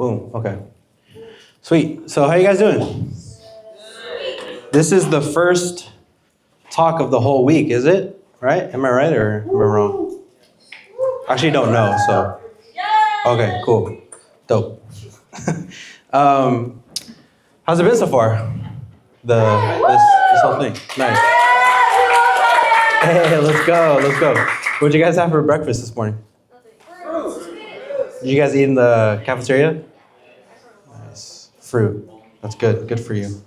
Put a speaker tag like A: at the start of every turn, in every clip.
A: Boom. Okay. Sweet. So how you guys doing? This is the first talk of the whole week, is it? Right? Am I right or am I wrong? Actually, don't know. So. Okay. Cool. Dope. How's it been so far? This whole thing. Nice. Hey, let's go. What'd you guys have for breakfast this morning? Did you guys eat in the cafeteria? Nice. Fruit. That's good. Good for you.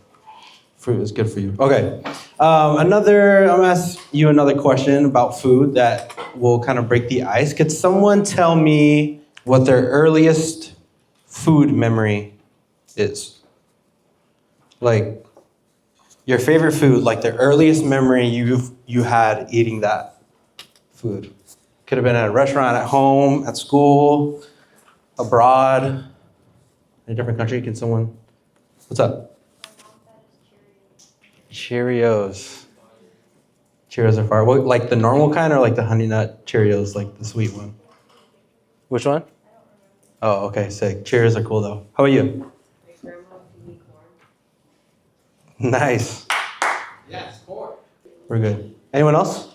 A: Fruit is good for you. Okay. I'm gonna ask you another question about food that will kind of break the ice. Could someone tell me what their earliest food memory is? Like your favorite food, like the earliest memory you had eating that food. Could have been at a restaurant, at home, at school, abroad, in a different country. Can someone? What's up? Cheerios. Cheerios are fire. What, like the normal kind or like the Honey Nut Cheerios, like the sweet one? Which one? Oh, okay, sick. Cheerios are cool though. How about you? Nice.
B: Yes, corn.
A: We're good. Anyone else?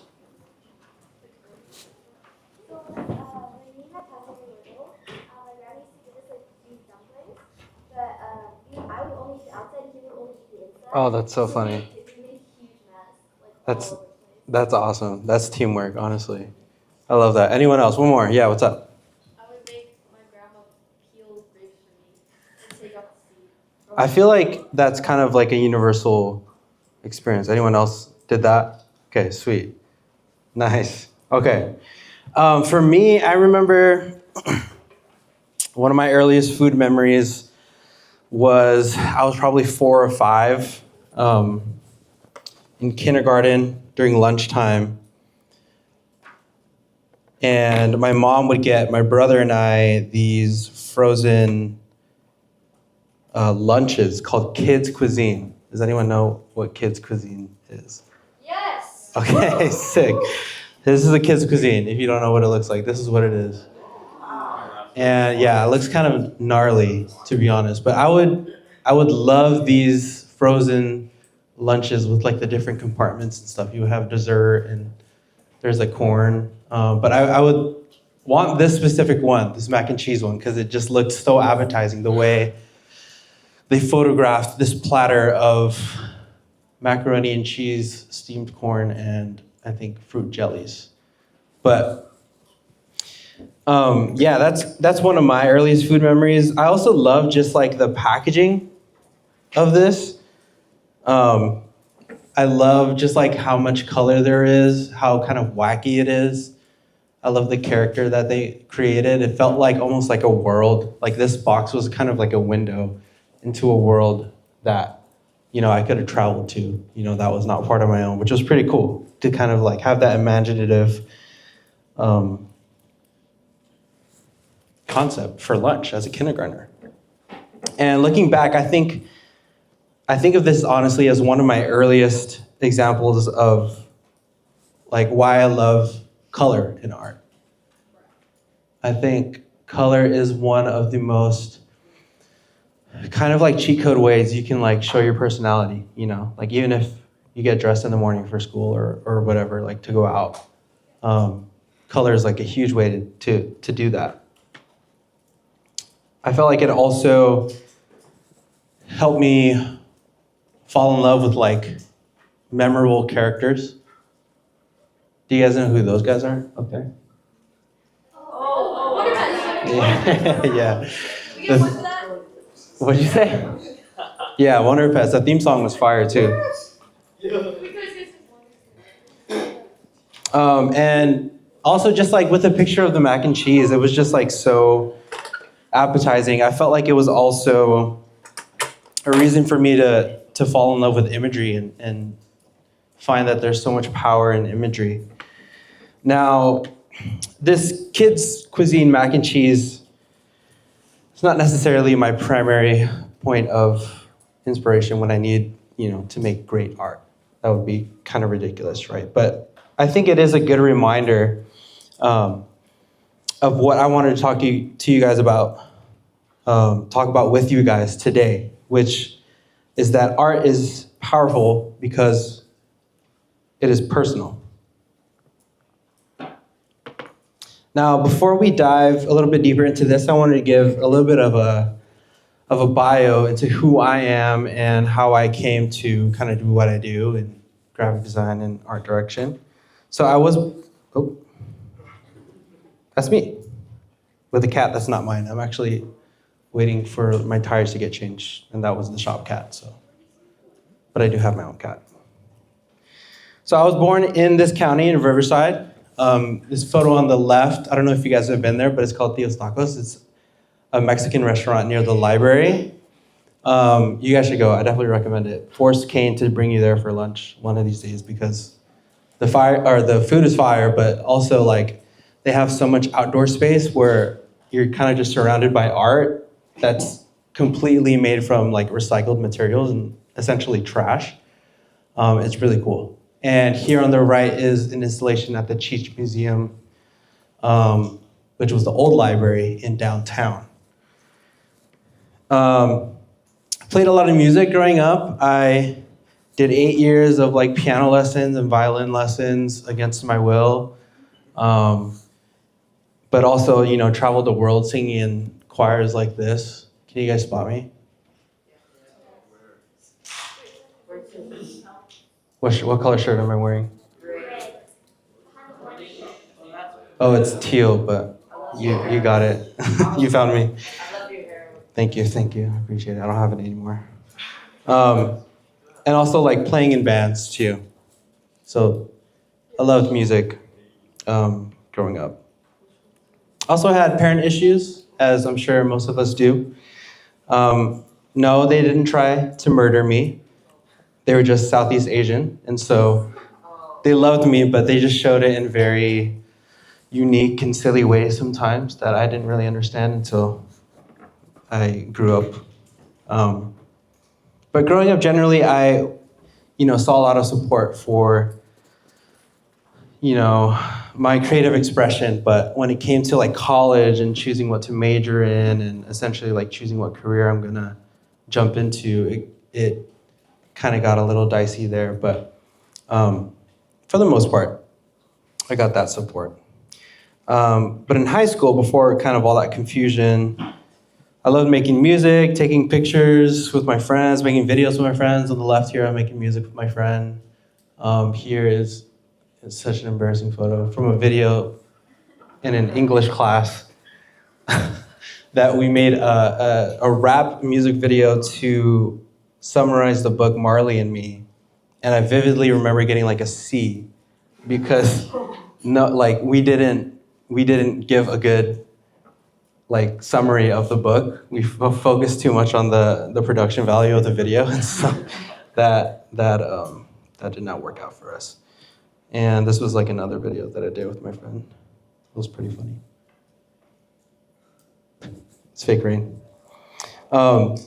A: Oh, that's so funny. That's awesome. That's teamwork, honestly. I love that. Anyone else? One more. Yeah, what's up?
C: I would make my grandma peel grapes for me and take out the seed.
A: I feel like that's kind of like a universal experience. Anyone else did that? Okay, sweet. Nice. Okay. For me, I remember one of my earliest food memories was I was probably 4 or 5 in kindergarten during lunchtime. And my mom would get my brother and I these frozen lunches called kids cuisine. Does anyone know what kids cuisine is?
C: Yes!
A: Okay, sick. This is a kids cuisine. If you don't know what it looks like, this is what it is. And yeah, it looks kind of gnarly, to be honest. But I would love these frozen lunches with like the different compartments and stuff. You would have dessert and there's like corn. But I would want this specific one, this mac and cheese one, because it just looked so appetizing. The way they photographed this platter of macaroni and cheese, steamed corn, and I think fruit jellies. But yeah, that's one of my earliest food memories. I also love just like the packaging of this. I love just like how much color there is, how kind of wacky it is. I love the character that they created. It felt like almost like a world. Like this box was kind of like a window into a world that, I could have traveled to, that was not part of my own, which was pretty cool to kind of like have that imaginative concept for lunch as a kindergartner. And looking back, I think of this honestly as one of my earliest examples of like why I love color in art. I think color is one of the most kind of like cheat code ways you can like show your personality, like even if you get dressed in the morning for school or whatever, like to go out. Color is like a huge way to do that. I felt like it also helped me fall in love with like memorable characters. Do you guys know who those guys are up there?
C: Wonder Pets.
A: Yeah.
C: We get one for that?
A: What did you say? Yeah, Wonder Pets. The theme song was fire too. And also just like with the picture of the mac and cheese, it was just like so appetizing. I felt like it was also a reason for me to fall in love with imagery and find that there's so much power in imagery. Now, this kids' cuisine mac and cheese, it's not necessarily my primary point of inspiration when I need, to make great art. That would be kind of ridiculous, right? But I think it is a good reminder of what I wanted to talk to you guys about talk about with you guys today, which is that art is powerful because it is personal. Now, before we dive a little bit deeper into this, I wanted to give a little bit of a bio into who I am and how I came to kind of do what I do in graphic design and art direction. So that's me with a cat that's not mine. I'm actually waiting for my tires to get changed, and that was the shop cat. But I do have my own cat. So I was born in this county in Riverside. This photo on the left, I don't know if you guys have been there, but it's called Tio's Tacos. It's a Mexican restaurant near the library. You guys should go. I definitely recommend it. Force Kane to bring you there for lunch one of these days because the food is fire, but also like they have so much outdoor space where you're kind of just surrounded by art that's completely made from like recycled materials and essentially trash. It's really cool. And here on the right is an installation at the Cheech Museum, which was the old library in downtown. Played a lot of music growing up. I did 8 years of like piano lessons and violin lessons against my will. But also, traveled the world singing in choirs like this. Can you guys spot me? What color shirt am I wearing? Oh, it's teal, but you got it. You found me. Thank you. I appreciate it. I don't have it anymore. And also like playing in bands too. So I loved music growing up. Also had parent issues, as I'm sure most of us do. No, they didn't try to murder me. They were just Southeast Asian, and so they loved me, but they just showed it in very unique and silly ways sometimes that I didn't really understand until I grew up. But growing up, generally, I, saw a lot of support for, my creative expression. But when it came to like college and choosing what to major in and essentially like choosing what career I'm gonna jump into, it kind of got a little dicey there. But for the most part, I got that support. But in high school, before kind of all that confusion, I loved making music, taking pictures with my friends, making videos with my friends. On the left here, I'm making music with my friend. Here is such an embarrassing photo from a video in an English class that we made a rap music video to summarize the book Marley and Me. And I vividly remember getting like a C because we didn't give a good like summary of the book. We focused too much on the production value of the video, and so that did not work out for us. And this was like another video that I did with my friend. It was pretty funny. It's fake rain. And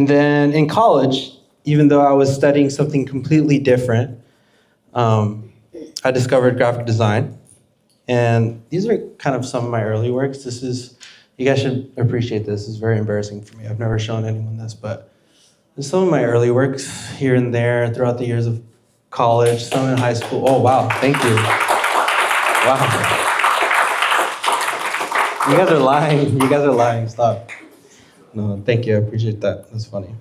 A: then in college, even though I was studying something completely different, I discovered graphic design. And these are kind of some of my early works. You guys should appreciate this. This is very embarrassing for me. I've never shown anyone this, but this is some of my early works here and there throughout the years of college, some in high school. Oh, wow, thank you. Wow. You guys are lying, stop. No, thank you, I appreciate that. That's funny.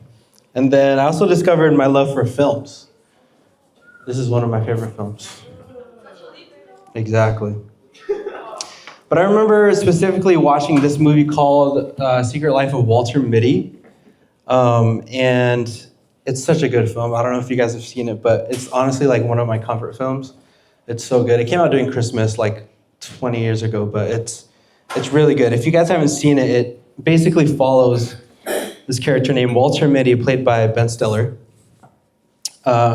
A: And then I also discovered my love for films. This is one of my favorite films. Exactly. But I remember specifically watching this movie called Secret Life of Walter Mitty. And it's such a good film. I don't know if you guys have seen it, but it's honestly like one of my comfort films. It's so good. It came out during Christmas like 20 years ago, but it's really good. If you guys haven't seen it, it basically follows this character named Walter Mitty, played by Ben Stiller,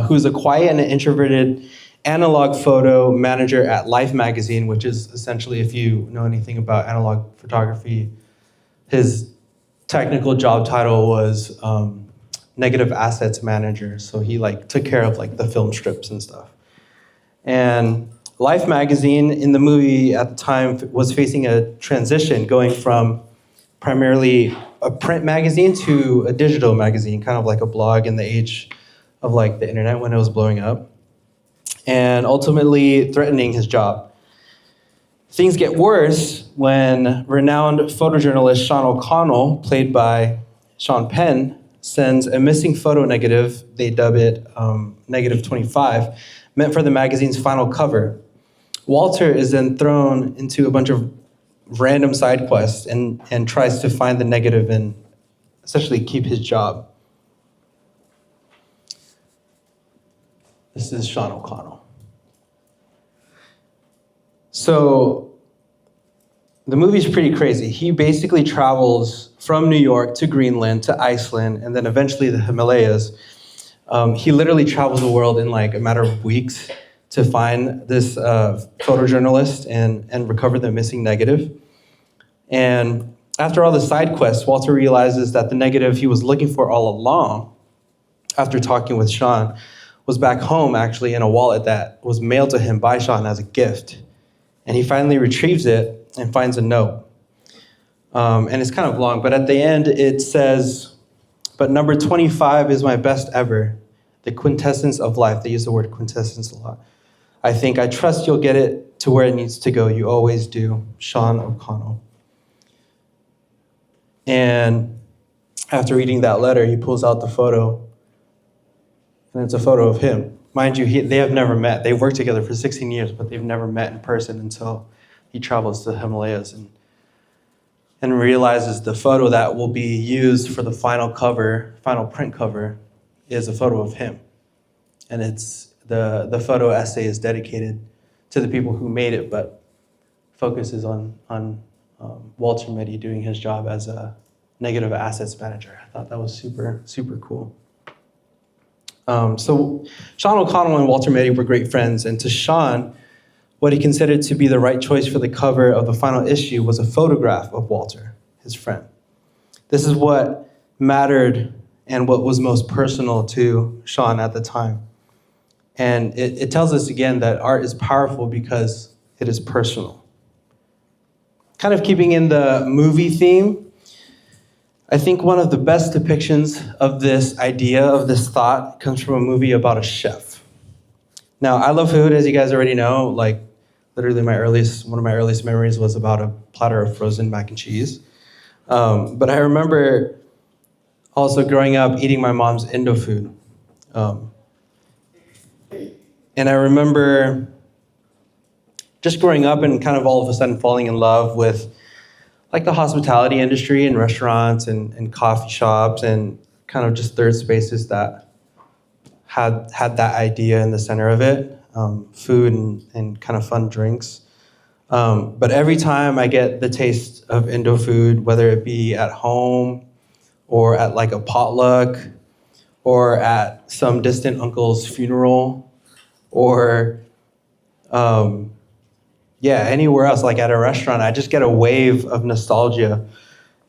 A: who's a quiet and introverted analog photo manager at Life magazine, which is essentially, if you know anything about analog photography, his technical job title was negative assets manager. So he like took care of like the film strips and stuff. And Life magazine in the movie at the time was facing a transition, going from primarily a print magazine to a digital magazine, kind of like a blog in the age of like the internet when it was blowing up, and ultimately threatening his job. Things get worse when renowned photojournalist Sean O'Connell, played by Sean Penn, sends a missing photo negative, they dub it negative 25, meant for the magazine's final cover. Walter is then thrown into a bunch of random side quests and tries to find the negative and essentially keep his job. This is Sean O'Connell. So the movie's pretty crazy. He basically travels from New York to Greenland to Iceland and then eventually the Himalayas. He literally travels the world in like a matter of weeks to find this photojournalist and recover the missing negative. And after all the side quests, Walter realizes that the negative he was looking for all along, after talking with Sean, was back home actually in a wallet that was mailed to him by Sean as a gift. And he finally retrieves it and finds a note. And it's kind of long, but at the end it says, "But number 25 is my best ever, the quintessence of life." They use the word quintessence a lot. I trust you'll get it to where it needs to go. You always do. Sean O'Connell." And after reading that letter, he pulls out the photo, and it's a photo of him. Mind you, they have never met. They've worked together for 16 years, but they've never met in person until he travels to the Himalayas and realizes the photo that will be used for the final print cover, is a photo of him. And it's the photo essay is dedicated to the people who made it, but focuses on Walter Mitty doing his job as a negative assets manager. I thought that was super, super cool. So Sean O'Connell and Walter Mitty were great friends, and to Sean, what he considered to be the right choice for the cover of the final issue was a photograph of Walter, his friend. This is what mattered and what was most personal to Sean at the time. And it tells us again that art is powerful because it is personal. Kind of keeping in the movie theme, I think one of the best depictions of this idea, of this thought, comes from a movie about a chef. Now, I love food, as you guys already know. Like, literally one of my earliest memories was about a platter of frozen mac and cheese. But I remember also growing up eating my mom's Indo food. And I remember just growing up and kind of all of a sudden falling in love with like the hospitality industry and restaurants and coffee shops and kind of just third spaces that had that idea in the center of it, food and kind of fun drinks. But every time I get the taste of Indo food, whether it be at home or at like a potluck or at some distant uncle's funeral or anywhere else, like at a restaurant, I just get a wave of nostalgia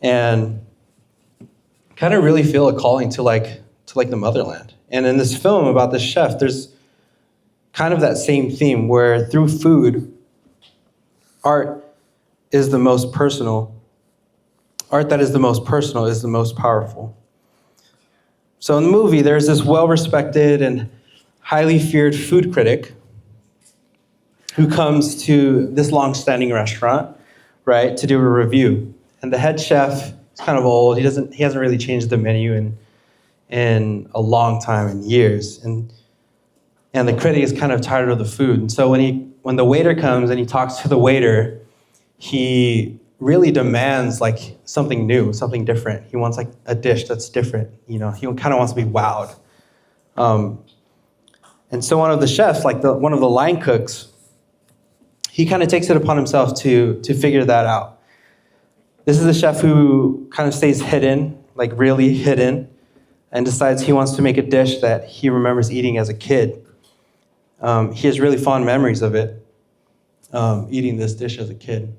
A: and kind of really feel a calling to the motherland. And in this film about this chef, there's kind of that same theme where through food, art is the most personal. Art that is the most personal is the most powerful. So in the movie, there's this well-respected and highly feared food critic who comes to this long-standing restaurant, right, to do a review. And the head chef is kind of old. He hasn't really changed the menu in a long time, in years. And the critic is kind of tired of the food. And so when the waiter comes and he talks to the waiter, he really demands like something new, something different. He wants like a dish that's different. He kind of wants to be wowed. And so one of the chefs, one of the line cooks, he kind of takes it upon himself to figure that out. This is a chef who kind of stays hidden, like really hidden, and decides he wants to make a dish that he remembers eating as a kid. He has really fond memories of it, eating this dish as a kid.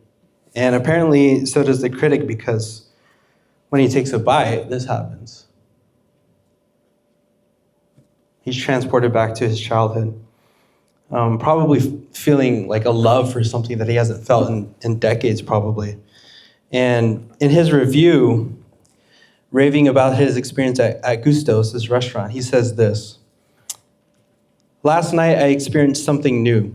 A: And apparently, so does the critic, because when he takes a bite, this happens. He's transported back to his childhood. Probably feeling like a love for something that he hasn't felt in decades, probably. And in his review, raving about his experience at Gusto's, this restaurant, he says this: "Last night I experienced something new,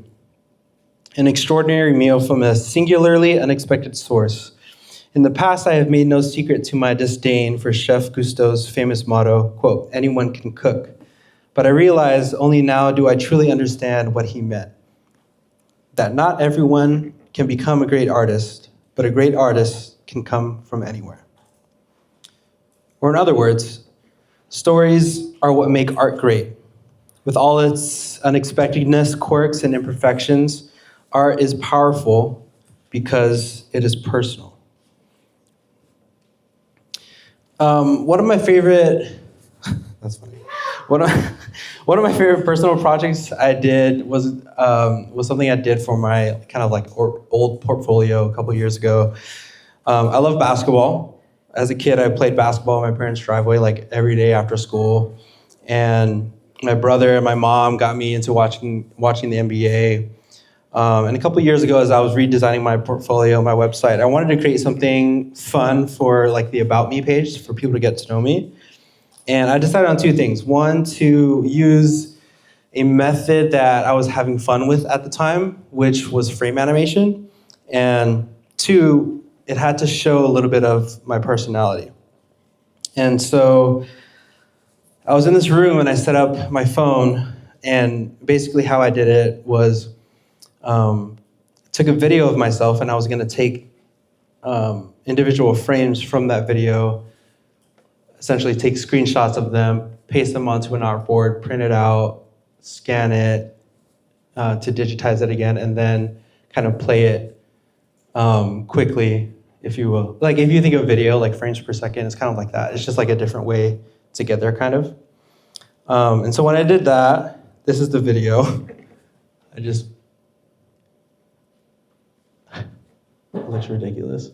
A: an extraordinary meal from a singularly unexpected source. In the past, I have made no secret to my disdain for Chef Gusto's famous motto, quote, 'Anyone can cook.' But I realize only now do I truly understand what he meant. That not everyone can become a great artist, but a great artist can come from anywhere." Or in other words, stories are what make art great. With all its unexpectedness, quirks, and imperfections, art is powerful because it is personal. One of my favorite, that's funny. One of my favorite personal projects I did was something I did for my kind of like old portfolio a couple years ago. I love basketball. As a kid, I played basketball in my parents' driveway like every day after school. And my brother and my mom got me into watching the NBA. And a couple years ago, as I was redesigning my portfolio, my website, I wanted to create something fun for like the About Me page for people to get to know me. And I decided on two things. One, to use a method that I was having fun with at the time, which was frame animation. And two, it had to show a little bit of my personality. And so I was in this room and I set up my phone, and basically how I did it was took a video of myself, and I was going to take individual frames from that video, essentially take screenshots of them, paste them onto an artboard, print it out, scan it to digitize it again, and then kind of play it quickly, if you will. Like if you think of video, like frames per second, it's kind of like that. It's just like a different way to get there, kind of. And so when I did that, this is the video. It looks ridiculous.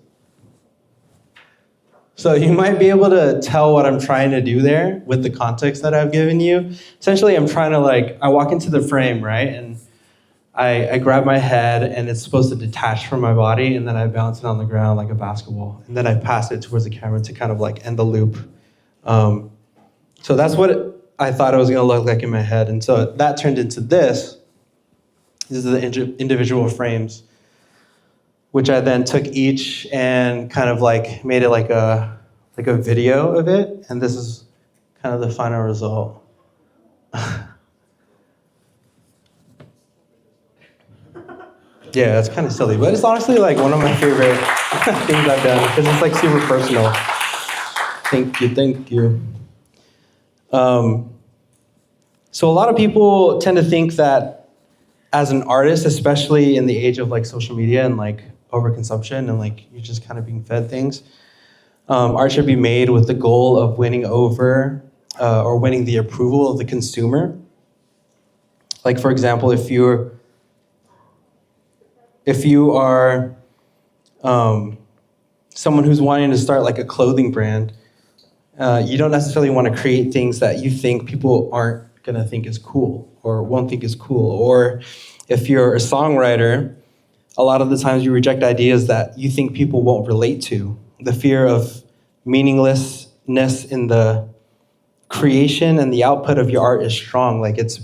A: So you might be able to tell what I'm trying to do there with the context that I've given you. Essentially, I'm trying to I walk into the frame, right? And I grab my head, and it's supposed to detach from my body, and then I bounce it on the ground like a basketball. And then I pass it towards the camera to kind of like end the loop. So that's what I thought it was going to look like in my head. And so that turned into this. These are the individual frames, which I then took each and kind of like made it like a video of it. And this is kind of the final result. Yeah, it's kind of silly, but it's honestly like one of my favorite things I've done because it's like super personal. Thank you. So a lot of people tend to think that as an artist, especially in the age of like social media and like overconsumption and like you're just kind of being fed things, art should be made with the goal of winning over or winning the approval of the consumer. Like for example, if you are someone who's wanting to start like a clothing brand, you don't necessarily want to create things that you think people aren't going to think is cool or won't think is cool. Or if you're a songwriter, a lot of the times you reject ideas that you think people won't relate to. The fear of meaninglessness in the creation and the output of your art is strong. Like it's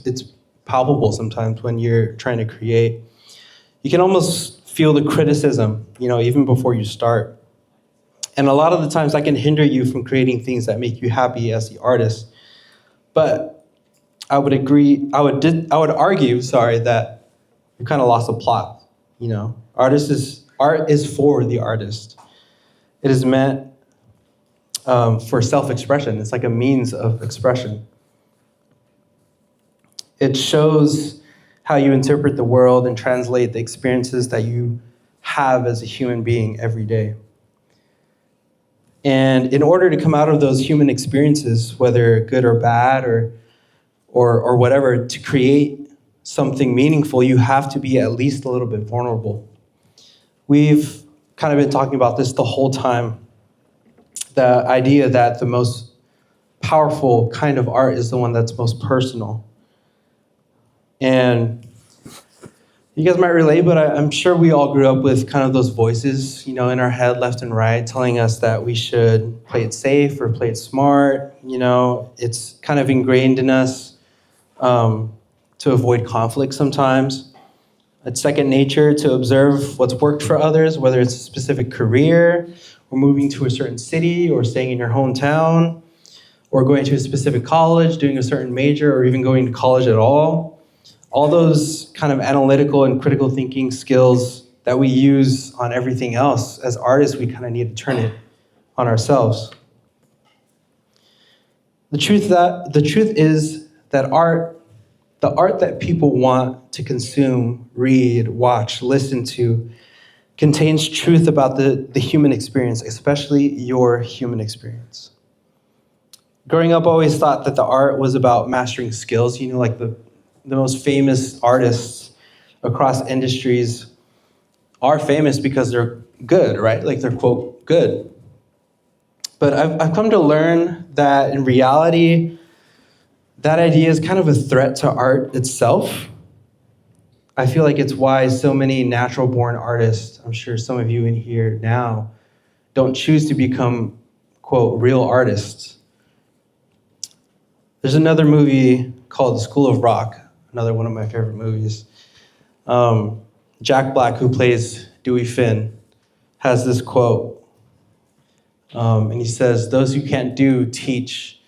A: palpable sometimes when you're trying to create. You can almost feel the criticism, even before you start. And a lot of the times that can hinder you from creating things that make you happy as the artist. But I would argue, that you kind of lost the plot. Art is for the artist. It is meant for self-expression. It's like a means of expression. It shows how you interpret the world and translate the experiences that you have as a human being every day. And in order to come out of those human experiences, whether good or bad or whatever, to create something meaningful, you have to be at least a little bit vulnerable. We've kind of been talking about this the whole time. The idea that the most powerful kind of art is the one that's most personal. And You guys might relate, but I'm sure we all grew up with kind of those voices, in our head, left and right, telling us that we should play it safe or play it smart. It's kind of ingrained in us to avoid conflict sometimes. It's second nature to observe what's worked for others, whether it's a specific career, or moving to a certain city, or staying in your hometown, or going to a specific college, doing a certain major, or even going to college at all. All those kind of analytical and critical thinking skills that we use on everything else, as artists, we kind of need to turn it on ourselves. The truth is that the art that people want to consume, read, watch, listen to, contains truth about the human experience, especially your human experience. Growing up, I always thought that the art was about mastering skills, like the most famous artists across industries are famous because they're good, right? Like they're, quote, good. But I've come to learn that in reality, that idea is kind of a threat to art itself. I feel like it's why so many natural-born artists, I'm sure some of you in here now, don't choose to become, quote, real artists. There's another movie called The School of Rock, another one of my favorite movies. Jack Black, who plays Dewey Finn, has this quote, and he says, "Those who can't do, teach,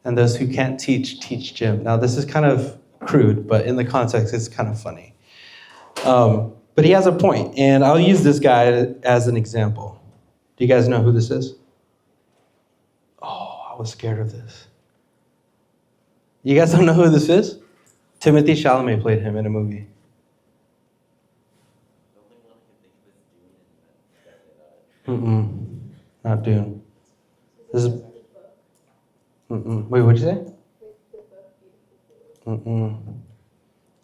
A: and those who can't teach Jim." Now, this is kind of crude, but in the context, it's kind of funny. But he has a point, and I'll use this guy as an example. Do you guys know who this is? Oh, I was scared of this. You guys don't know who this is? Timothy Chalamet played him in a movie. Not Dune. This is. Wait, what'd you say?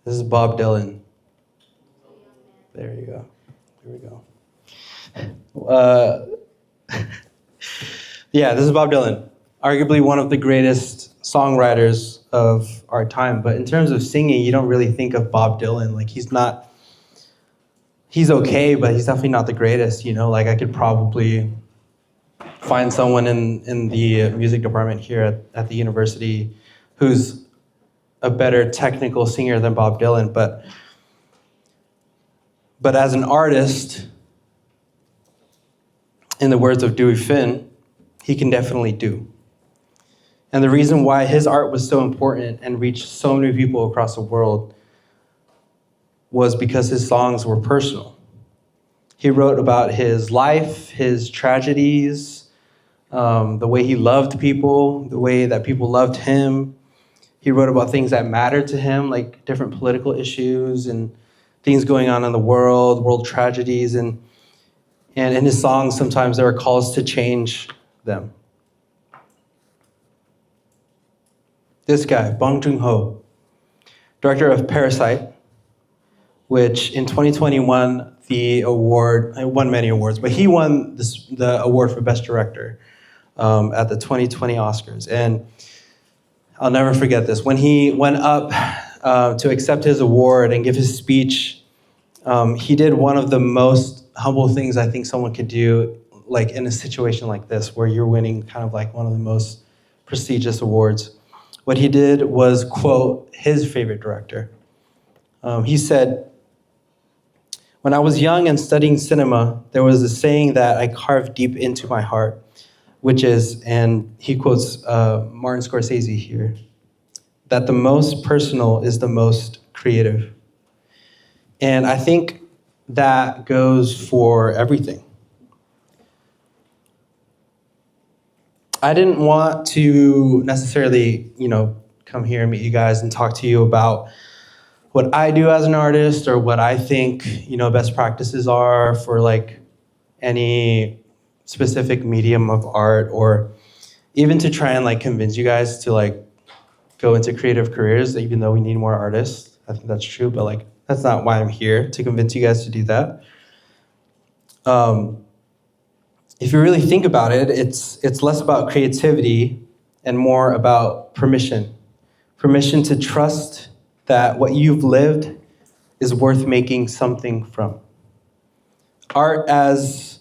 A: This is Bob Dylan. There you go. Here we go. Yeah, this is Bob Dylan. Arguably one of the greatest songwriters of our time. But in terms of singing, you don't really think of Bob Dylan. Like, he's okay, but he's definitely not the greatest, Like, I could probably find someone in the music department here at the university who's a better technical singer than Bob Dylan. But as an artist, in the words of Dewey Finn, he can definitely do. And the reason why his art was so important and reached so many people across the world was because his songs were personal. He wrote about his life, his tragedies, the way he loved people, the way that people loved him. He wrote about things that mattered to him, like different political issues and things going on in the world tragedies. And in his songs, sometimes there were calls to change them. This guy, Bong Joon-ho, director of Parasite, which in 2021 the award, I won many awards, but he won the award for Best Director at the 2020 Oscars. And I'll never forget this. When he went up to accept his award and give his speech, he did one of the most humble things I think someone could do, like in a situation like this, where you're winning kind of like one of the most prestigious awards. What he did was quote his favorite director. He said, "When I was young and studying cinema, there was a saying that I carved deep into my heart, which is," and he quotes Martin Scorsese here, "that the most personal is the most creative." And I think that goes for everything. I didn't want to necessarily, come here and meet you guys and talk to you about what I do as an artist or what I think, best practices are for like any specific medium of art, or even to try and like convince you guys to like go into creative careers, even though we need more artists. I think that's true, but like that's not why I'm here, to convince you guys to do that. If you really think about it, it's less about creativity and more about permission. Permission to trust that what you've lived is worth making something from. Art is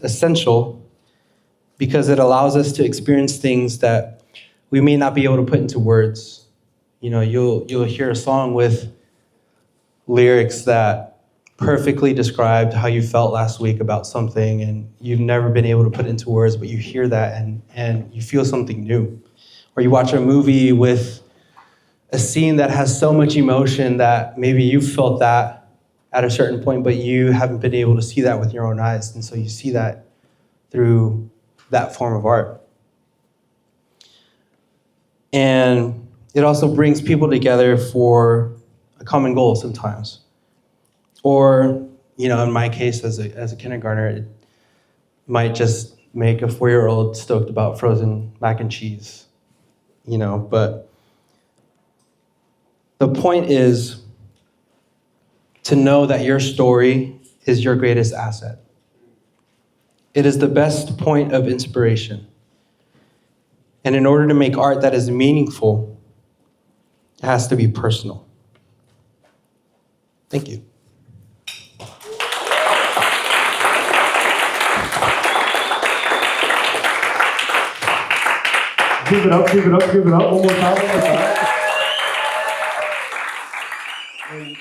A: essential because it allows us to experience things that we may not be able to put into words. You know, you'll hear a song with lyrics that perfectly described how you felt last week about something, and you've never been able to put it into words, but you hear that and you feel something new. Or you watch a movie with a scene that has so much emotion that maybe you felt that at a certain point, but you haven't been able to see that with your own eyes, and so you see that through that form of art. And it also brings people together for a common goal sometimes. Or, you know, in my case as a kindergartner, it might just make a 4-year-old stoked about frozen mac and cheese, you know, but the point is to know that your story is your greatest asset. It is the best point of inspiration. And in order to make art that is meaningful, it has to be personal. Thank you.
B: Give it up, give it up, give it up. One more time, one more time.